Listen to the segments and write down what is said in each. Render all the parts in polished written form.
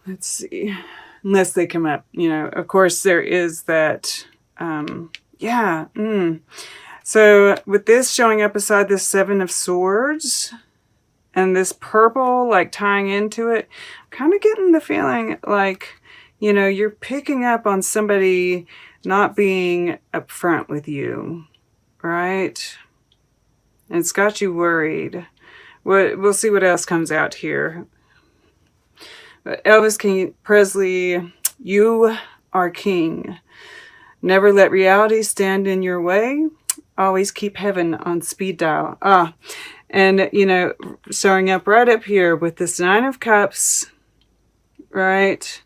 let's see, unless they come up, you know, of course there is that, yeah. So with this showing up beside this Seven of Swords and this purple like tying into it, I'm kind of getting the feeling like, you know, you're picking up on somebody not being upfront with you, right? And it's got you worried. We'll see what else comes out here. But Elvis King Presley, you are king. Never let reality stand in your way. Always keep heaven on speed dial. And, you know, showing up right up here with this Nine of Cups, right?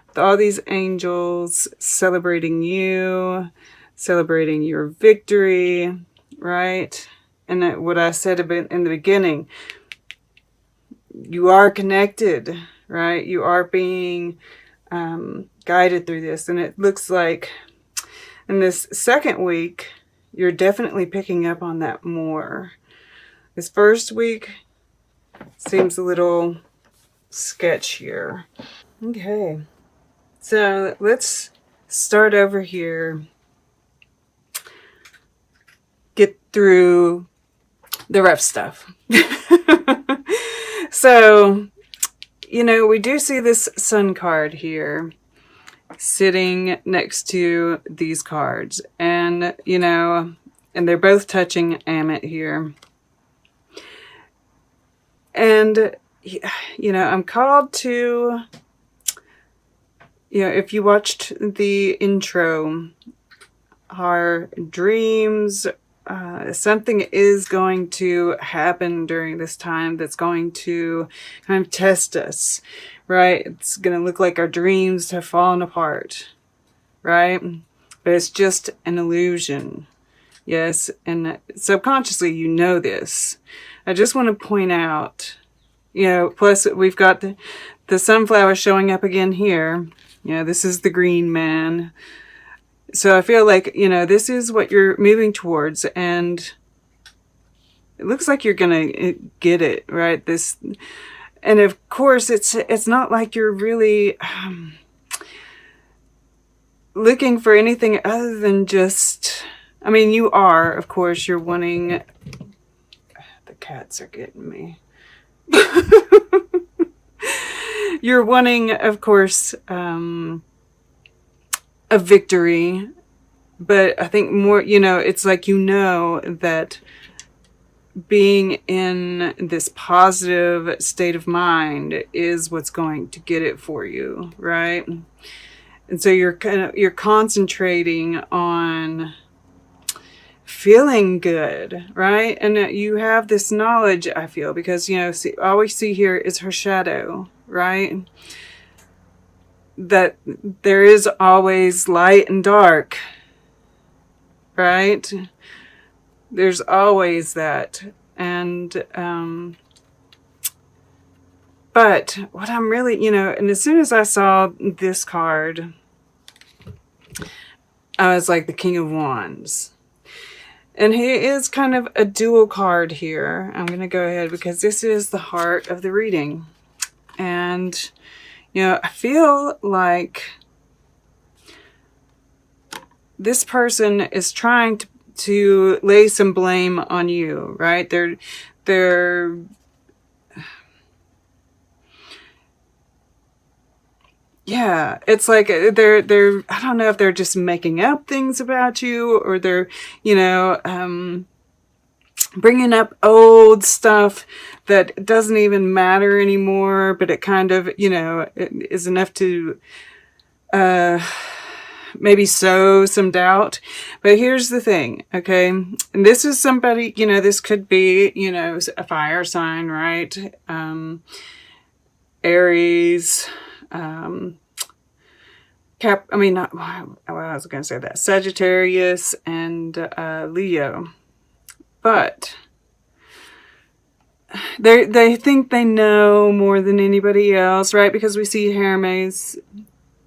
With all these angels celebrating you, celebrating your victory, right? And what I said in the beginning, you are connected, right? You are being guided through this. And it looks like in this second week, you're definitely picking up on that more. This first week seems a little sketchier. Okay, so let's start over here. Get through the rough stuff. So, you know, we do see this Sun card here sitting next to these cards. And, you know, and they're both touching Amit here. And, you know, I'm called to, you know, if you watched the intro, our dreams, something is going to happen during this time that's going to kind of test us, right? It's going to look like our dreams have fallen apart, right? But it's just an illusion. Yes, and subconsciously you know this. I just want to point out, you know, plus we've got the sunflower showing up again here. You know, this is the green man. So I feel like, you know, this is what you're moving towards, and it looks like you're going to get it, right? This, and of course, it's not like you're really looking for anything other than just, I mean, you are, of course, you're wanting, the cats are getting me. You're wanting, of course, a victory, but I think more, you know, it's like, you know, that being in this positive state of mind is what's going to get it for you, right? And so you're concentrating on feeling good, right? And you have this knowledge, I feel, because, you know, all we see here is her shadow, right? That there is always light and dark, right? There's always that. And, but what I'm really, you know, and as soon as I saw this card, I was like the King of Wands. And he is kind of a dual card here. I'm going to go ahead because this is the heart of the reading. And, you know, I feel like this person is trying to lay some blame on you, right? They're yeah, it's like they're I don't know if they're just making up things about you, or they're, you know, bringing up old stuff that doesn't even matter anymore, but it kind of, you know, it is enough to maybe sow some doubt. But here's the thing, okay? And this is somebody, you know, this could be, you know, a fire sign, right? Aries, I mean, not, well, I was going to say that. Sagittarius and Leo. But they think they know more than anybody else, right? Because we see Hermes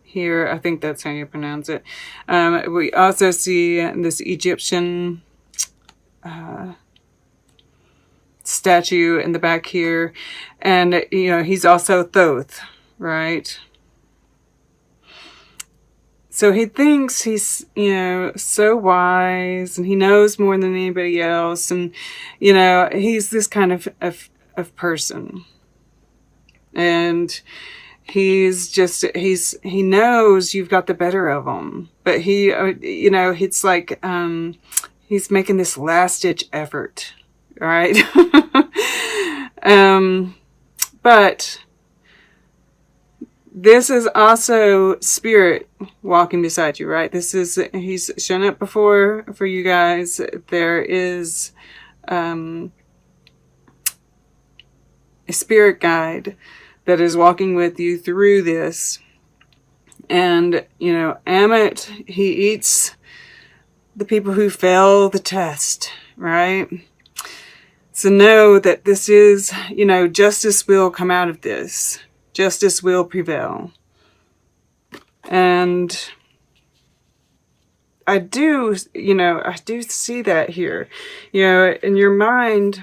here. I think that's how you pronounce it. We also see this Egyptian statue in the back here. And, you know, he's also Thoth, right? So he thinks he's, so wise, and he knows more than anybody else. And, he's this kind of person. And he knows you've got the better of him. But it's like, he's making this last ditch effort. Right? But this is also spirit walking beside you, right? He's shown up before for you guys. There is a spirit guide that is walking with you through this. And, Amit, he eats the people who fail the test, right? So know that this is, justice will come out of this. Justice will prevail. And I do see that here. In your mind,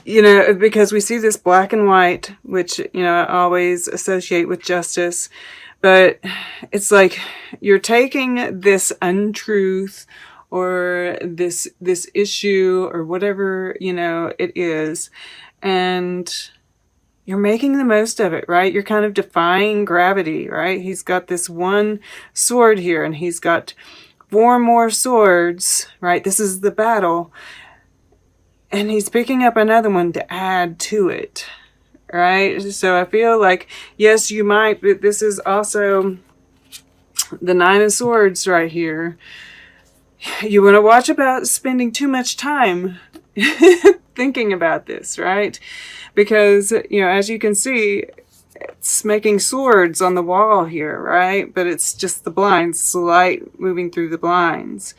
because we see this black and white, which, I always associate with justice. But it's like you're taking this untruth or this issue or whatever, it is, and you're making the most of it, right? You're kind of defying gravity, right? He's got this one sword here, and he's got 4 more swords, right? This is the battle. And he's picking up another one to add to it, right? So I feel like, yes, you might, but this is also the 9 of Swords right here. You want to watch about spending too much time thinking about this, right? Because, as you can see, it's making swords on the wall here, right? But it's just the blinds, it's the light moving through the blinds.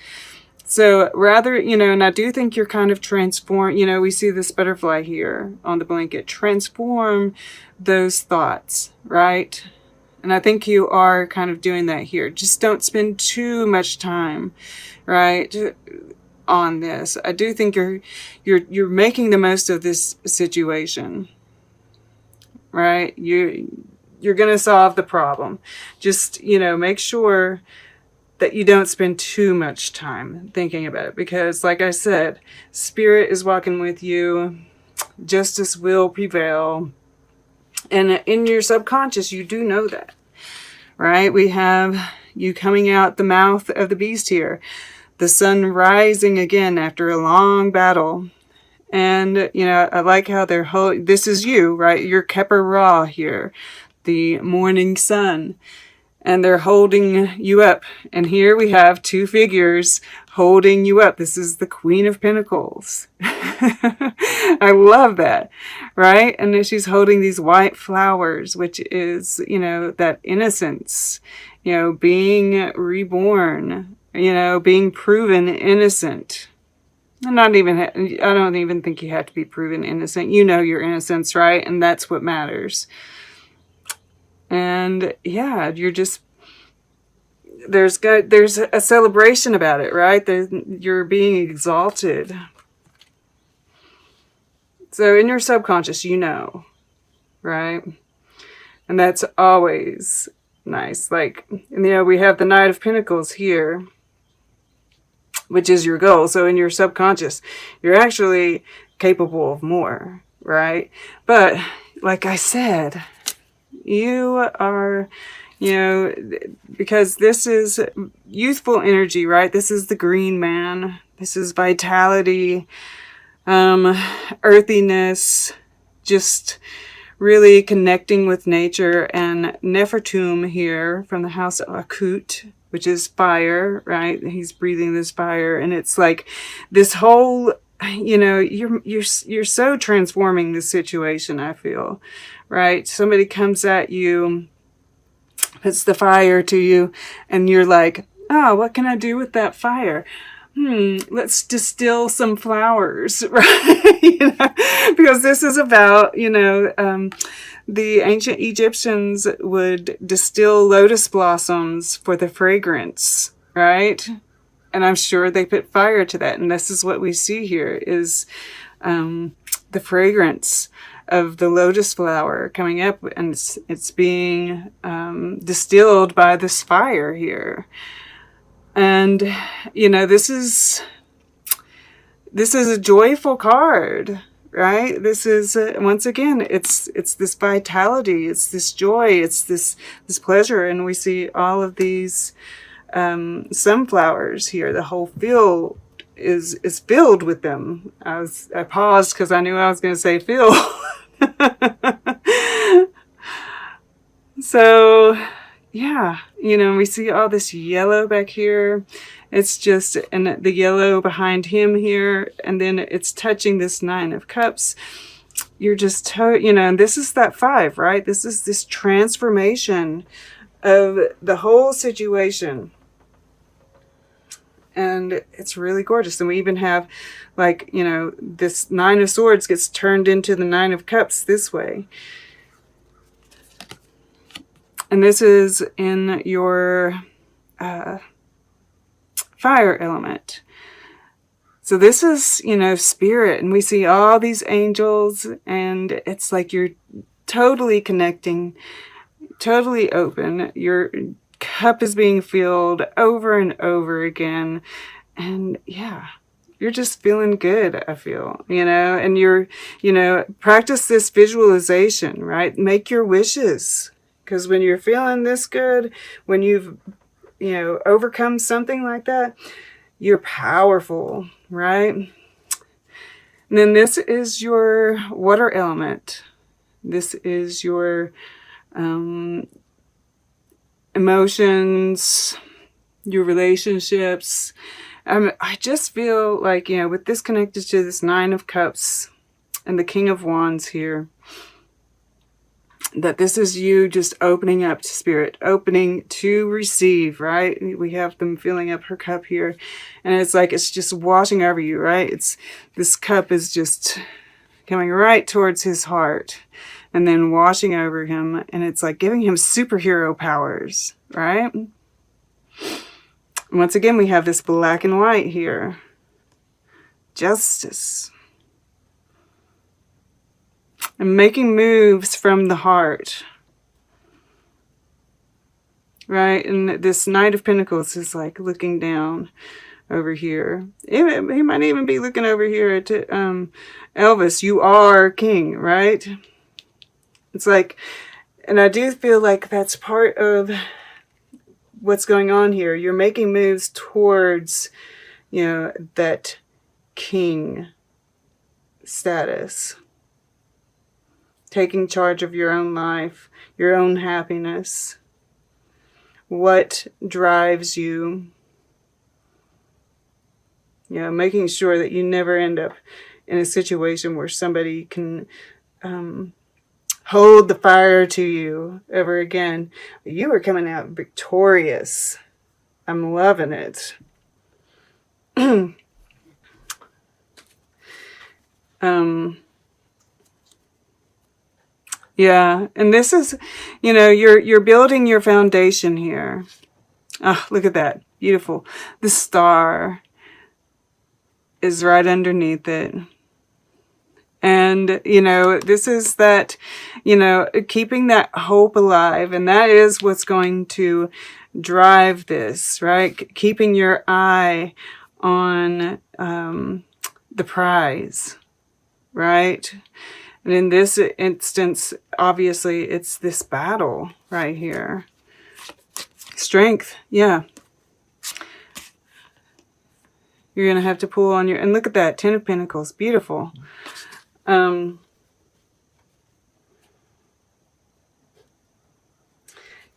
So rather, and I do think you're kind of transform, we see this butterfly here on the blanket, transform those thoughts, right? And I think you are kind of doing that here. Just don't spend too much time, right, on this. I do think you're making the most of this situation, right? You're going to solve the problem. Just, make sure that you don't spend too much time thinking about it, because like I said, spirit is walking with you. Justice will prevail. And in your subconscious, you do know that, right? We have you coming out the mouth of the beast here. The sun rising again after a long battle. And, I like how this is you, right? You're Kepper Ra here, the morning sun. And they're holding you up. And here we have 2 figures holding you up. This is the Queen of Pentacles. I love that, right? And then she's holding these white flowers, which is, that innocence, being reborn, being proven innocent. I don't even think you have to be proven innocent. You know your innocence, right? And that's what matters. And yeah, you're just, there's a celebration about it, right? You're being exalted. So in your subconscious, right? And that's always nice. Like, we have the Knight of Pentacles here, which is your goal. So in your subconscious, you're actually capable of more, right? But like I said, you are, because this is youthful energy, right? This is the green man. This is vitality, earthiness, just really connecting with nature. And Nefertum here from the house of Akut, which is fire, right? He's breathing this fire. And it's like this whole, you're so transforming the situation, I feel, right? Somebody comes at you, puts the fire to you, and you're like, oh, what can I do with that fire? Let's distill some flowers, right? Because this is about, the ancient Egyptians would distill lotus blossoms for the fragrance, right? And I'm sure they put fire to that. And this is what we see here is the fragrance of the lotus flower coming up, and it's being distilled by this fire here. And this is a joyful card, right? This is once again, it's this vitality, it's this joy, it's this pleasure. And we see all of these sunflowers here. The whole field is filled with them. I paused because I knew I was going to say fill. So yeah, we see all this yellow back here. It's just, and the yellow behind him here, and then it's touching this 9 of Cups. You're just, and this is that 5, right? This is this transformation of the whole situation. And it's really gorgeous. And we even have, like, this 9 of Swords gets turned into the 9 of Cups this way. And this is in your fire element. So this is, spirit. And we see all these angels. And it's like you're totally connecting, totally open. Your cup is being filled over and over again. And yeah, you're just feeling good, I feel, and you're, practice this visualization, right? Make your wishes. Because when you're feeling this good, when you've, overcome something like that, you're powerful, right? And then this is your water element. This is your emotions, your relationships. I just feel like, with this connected to this 9 of Cups and the King of Wands here, that this is you just opening up to spirit, opening to receive, right? We have them filling up her cup here. And it's like, it's just washing over you, right? This cup is just coming right towards his heart and then washing over him. And it's like giving him superhero powers, right? Once again, we have this black and white here. Justice. And making moves from the heart. Right? And this Knight of Pentacles is like looking down over here. He might even be looking over here at Elvis. You are king, right? It's like, and I do feel like that's part of what's going on here. You're making moves towards, that king status. Taking charge of your own life, your own happiness. What drives you? Making sure that you never end up in a situation where somebody can hold the fire to you ever again. You are coming out victorious. I'm loving it. Yeah, and this is, you're building your foundation here. Oh, look at that. Beautiful. The star is right underneath it. And, this is that, keeping that hope alive. And that is what's going to drive this, right? Keeping your eye on the prize, right? And in this instance, obviously, it's this battle right here. Strength, yeah. You're going to have to pull on your... And look at that, 10 of Pentacles. Beautiful.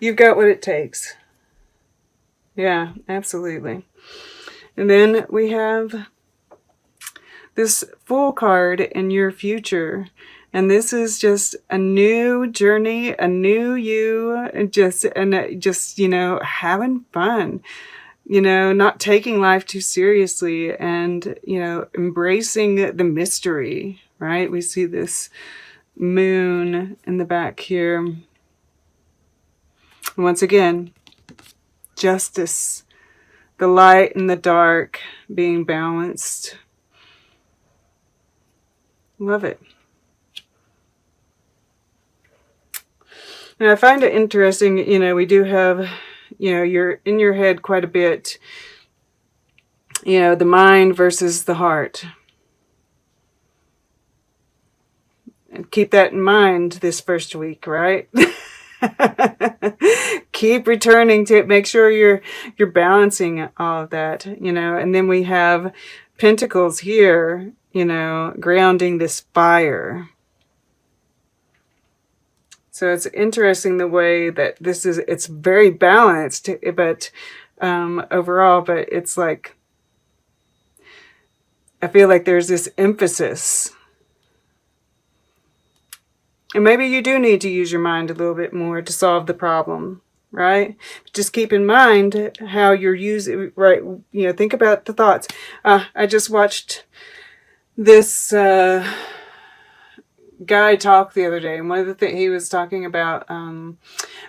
You've got what it takes. Yeah, absolutely. And then we have this Fool card in your future. And this is just a new journey, a new you, and just having fun. Not taking life too seriously and, embracing the mystery, right? We see this moon in the back here. Once again, justice, the light and the dark being balanced. Love it. And I find it interesting, you know, we do have, you know, you're in your head quite a bit, you know, the mind versus the heart. And keep that in mind this first week, right? Keep returning to it. Make sure you're balancing all of that, you know. And then we have Pentacles here, you know, grounding this fire. So it's interesting the way that this is, it's very balanced, but overall, but it's like, I feel like there's this emphasis. And maybe you do need to use your mind a little bit more to solve the problem, right? Just keep in mind how you're using, right? You know, think about the thoughts. I just watched this guy talk the other day, and one of the things he was talking about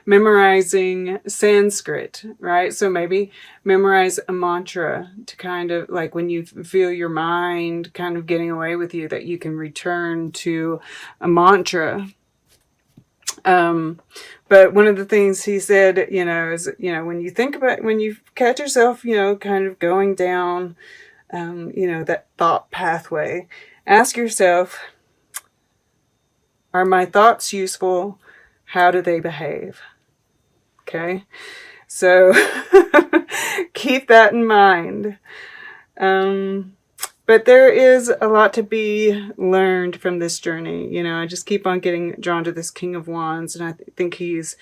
memorizing Sanskrit, right? So maybe memorize a mantra to kind of like when you feel your mind kind of getting away with you, that you can return to a mantra. But one of the things he said, you know, is, you know, when you think about, when you catch yourself, you know, kind of going down, you know, that thought pathway, ask yourself, are my thoughts useful? How do they behave? Okay. So keep that in mind. But there is a lot to be learned from this journey. You know, I just keep on getting drawn to this King of Wands, and I think he's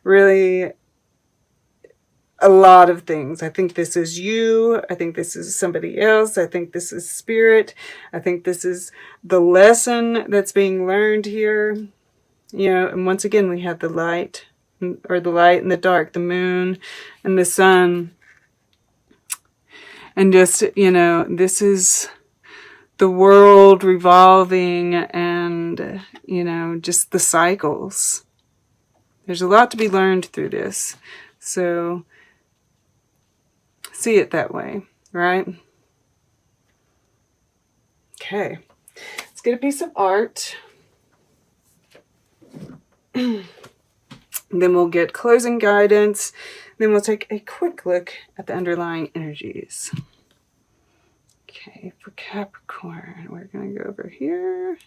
really a lot of things. I think this is you. I think this is somebody else. I think this is spirit. I think this is the lesson that's being learned here. You know, and once again, we have the light, or the light and the dark, the moon and the sun. And just, you know, this is the world revolving, and, you know, just the cycles. There's a lot to be learned through this. So see it that way, right? Okay. Let's get a piece of art. Then we'll get closing guidance. Then we'll take a quick look at the underlying energies. Okay, for Capricorn, we're going to go over here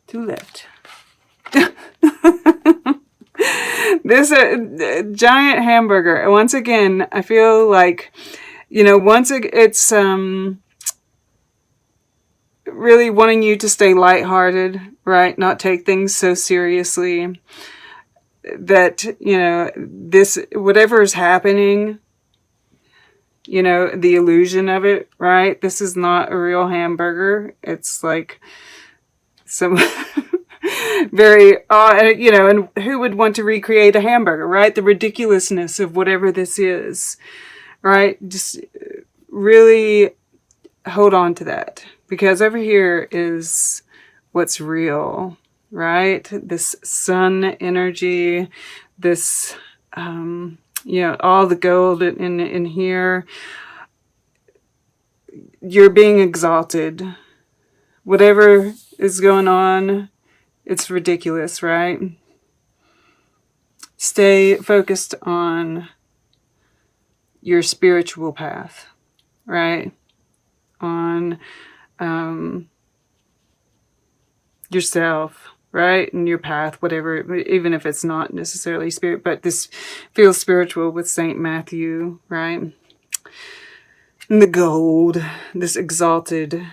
to left. This giant hamburger. Once again, I feel like, you know, once it's really wanting you to stay lighthearted, right? Not take things so seriously. That, you know, this, whatever is happening, you know, the illusion of it, right? This is not a real hamburger. It's like some very, you know, and who would want to recreate a hamburger, right? The ridiculousness of whatever this is, right? Just really hold on to that, because over here is what's real, right? This sun energy, this, you know, all the gold in here. You're being exalted. Whatever is going on, it's ridiculous, right? Stay focused on your spiritual path, right? On yourself, right? And your path, whatever, even if it's not necessarily spirit, but this feels spiritual with Saint Matthew, right? And the gold, this exalted